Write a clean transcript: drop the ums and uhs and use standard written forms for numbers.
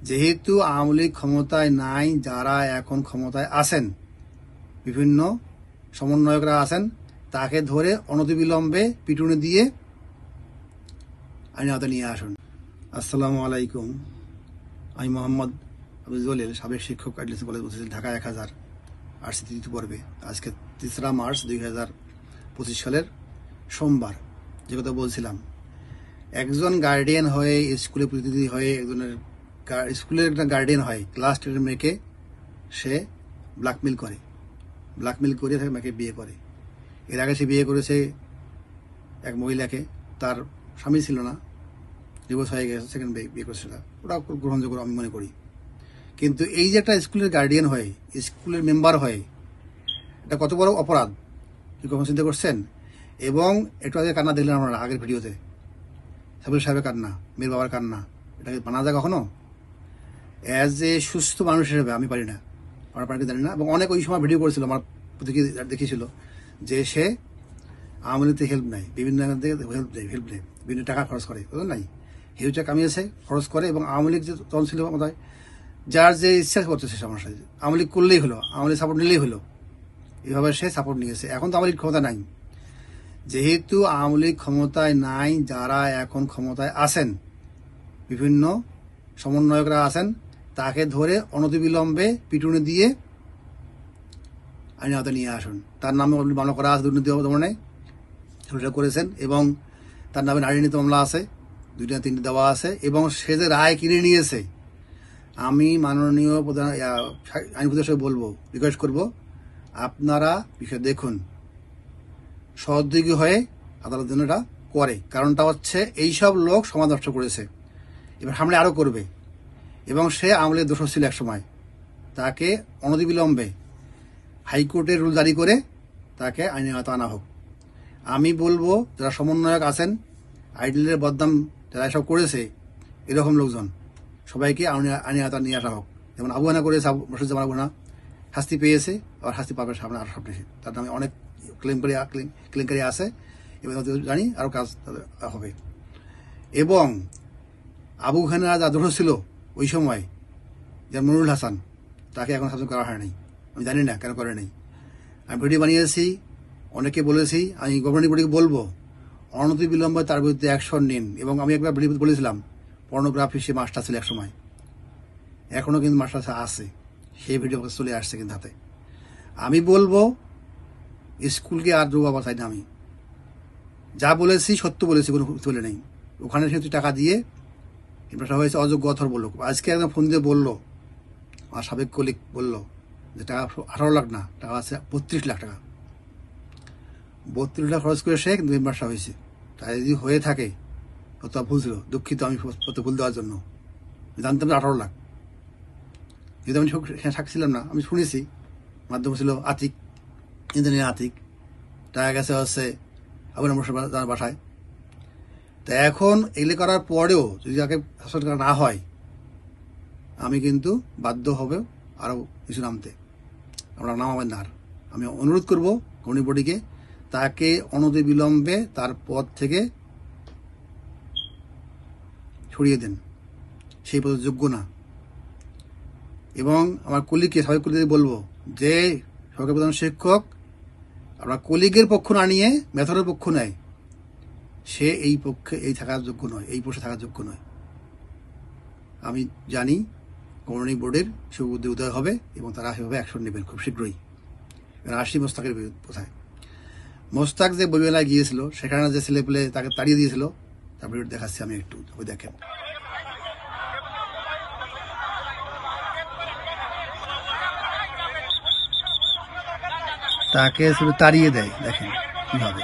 যেহেতু আওয়ামী লীগ ক্ষমতায় নাই, যারা এখন ক্ষমতায় আছেন, বিভিন্ন সমন্বয়করা আছেন, তাকে ধরে অনতিবিলম্বে পিটুনি দিয়ে আইনের আওতায় নিয়ে আসুন। আসসালামু আলাইকুম। আমি মোহাম্মদ আব্দুল জলিল, সাবেক শিক্ষক, অ্যাডমিশন কলেজ বলছি, ঢাকা 1000 আসছে তৃতীয় পর্বে। আজকে 3 মার্চ 2025 সালের সোমবার। যে কথা বলছিলাম, একজন গার্ডিয়ান হয়ে, স্কুলের প্রতিনিধি হয়ে, একজনের স্কুলের একটা গার্ডিয়ান হয়, ক্লাস 10 মেয়েকে সে ব্ল্যাকমেল করে তাকে মেয়েকে বিয়ে করে। এর আগে সে বিয়ে করেছে এক মহিলাকে, তার স্বামী ছিল না, ডিভোর্স হয়ে গেছে, সেকেন্ড বিয়ে করেছে। ওটা গ্রহণযোগ্য আমি মনে করি। কিন্তু এই যে একটা স্কুলের গার্ডিয়ান হয়ে, স্কুলের মেম্বার হয়ে, এটা কত বড় অপরাধ কি কখন চিন্তা করছেন? এবং একটু আগে কান্না দেখলেন আপনারা আগের ভিডিওতে, সাবির সাহেবের কান্না, মেয়ের বাবার কান্না, এটাকে বানা যায় কখনো? অ্যাজ এ সুস্থ মানুষ হিসেবে আমি পারি না, আমার পার্টি জানি না। এবং অনেক ওই সময় ভিডিও করেছিল, আমার প্রতিকে দেখিয়েছিল যে সে আওয়ামী লীগতে হেল্প নেয়, বিভিন্ন হেল্প নেয়, বিভিন্ন টাকা খরচ করে, বুঝলেন নাই, হিউজটা কামিয়েছে, খরচ করে। এবং আওয়ামী লীগ যে তখন ছিল কোথায়, যার যে ইচ্ছা করতেছে আমার সাথে, আওয়ামী লীগ করলেই হলো, আওয়ামী লীগ সাপোর্ট নিলেই হলো, এইভাবে সে সাপোর্ট নিয়েছে। এখন তো আওয়ামী লীগ ক্ষমতা নাই। যেহেতু আওয়ামী লীগ ক্ষমতায় নাই, যারা এখন ক্ষমতায় আছেন, বিভিন্ন সমন্বয়করা আছেন, তাকে ধরে অনতিবিলম্বে পিটুনি দিয়ে আইনের আওতায় নিয়ে আসুন। তার নামে মামলা করা আছে, দুর্নীতি দমনে সেটা করেছেন, এবং তার নামে নারী নীতি মামলা আছে, 2-3টি দেওয়া আছে। এবং সে যে রায় কিনে নিয়েছে, আমি মাননীয় প্রধান আইন উপদেষ্টা বলবো, রিকোয়েস্ট করব, আপনারা বিষয় দেখুন, সহযোগী হয়ে আদালত জন্য এটা করে। কারণটা হচ্ছে এইসব লোক সমাজ নষ্ট করেছে, এবার সামনে আরও করবে। এবং সে আওয়ামী লীগের দোষর ছিল একসময়, তাকে অনতিবিলম্বে হাইকোর্টের রুল জারি করে তাকে আইনের আওতায় আনা হোক। আমি বলবো, যারা সমন্বয়ক আছেন, আইডিলের বদনাম যারা এসব করেছে, এরকম লোকজন সবাইকে আইনের আওতায় নিয়ে আসা হোক। যেমন আবু হানা করেছে, আবু হানা শাস্তি পেয়েছে, আবার শাস্তি পাবে সামনে আরো সব দেশে। তার নামে অনেক ক্লেমকারী আছে, এবং জানি আরো কাজ হবে। এবং আবু হানা যা দোষ ছিল ওই সময়, যেমন মনিরুল হাসান, তাকে এখন শাসন করা হয় নাই, আমি জানি না কেন করে নাই। আমি ভিডিও বানিয়েছি, অনেকে বলেছি, আমি গভর্নিং বডিকে বলবো অনতিবিলম্বে তার বিরুদ্ধে অ্যাকশন নিন। এবং আমি একবার ভিডিও বলেছিলাম, পর্নোগ্রাফি সে মাস্টার ছিল একসময়, এখনো কিন্তু মাস্টার আছে, সেই ভিডিও চলে আসছে কিন্তু হাতে। আমি বলবো স্কুলকে আর ডুবাবো চাই না। আমি যা বলেছি সত্য বলেছি, কোনো চলে নেই। ওখানে সে টাকা দিয়ে এটা হয়েছে অযোগ্য অথর বললো। আজকে একদম ফোন দিয়ে বললো, আমার সাবেক কলিগ বললো যে টাকা 18 লাখ না, টাকা আছে 32 লাখ টাকা। 32 লাখ খরচ করে সে কিন্তু মেম্বারশিপ হয়েছে। তাই যদি হয়ে থাকে কত ভুল ছিল, দুঃখিত আমি কত ভুল দেওয়ার জন্য। জানতাম যে 18 লাখ, যেহেতু আমি সাক্ষী ছিলাম না, আমি শুনেছি। মাধ্যম ছিল আতিক, ইঞ্জিনিয়ার আতিক, টাকা গেছে হচ্ছে আবু নাম বাসায়। তা এখন এগুলি করার পরেও যদি তাকে শাসন করা না হয়, আমি কিন্তু বাধ্য হবে আরও কিছু নামতে। আমরা নামাবেন না। আর আমি অনুরোধ করব গভর্নিং বডিকে, তাকে অনতিবিলম্বে তার পদ থেকে সরিয়ে দেন, সেই পদের যোগ্য না। এবং আমার কলিগকে, সাবেক কলিগকে বলবো যে সরকারি প্রধান শিক্ষক আপনার কলিগের পক্ষ না নিয়ে মেথডের পক্ষ নেয়, সে এই পক্ষে থাকার যোগ্য নয়, এই পোস্টে থাকার যোগ্য নয়। আমি জানি গভর্নিং বোর্ডের সুবুদ্ধি উদয় হবে এবং তারা সেভাবে অ্যাকশন নেবেন খুব শীঘ্রই। এবার আসি মোস্তাকের কোথায়। মোস্তাক যে বইমেলায় গিয়েছিল, সেখানে যে ছেলে পেলে তাকে তাড়িয়ে দিয়েছিল, তার ভিডিও দেখাচ্ছি আমি একটু, ওই দেখেন। তাকে শুধু তাড়িয়ে দেয়, দেখেন কিভাবে।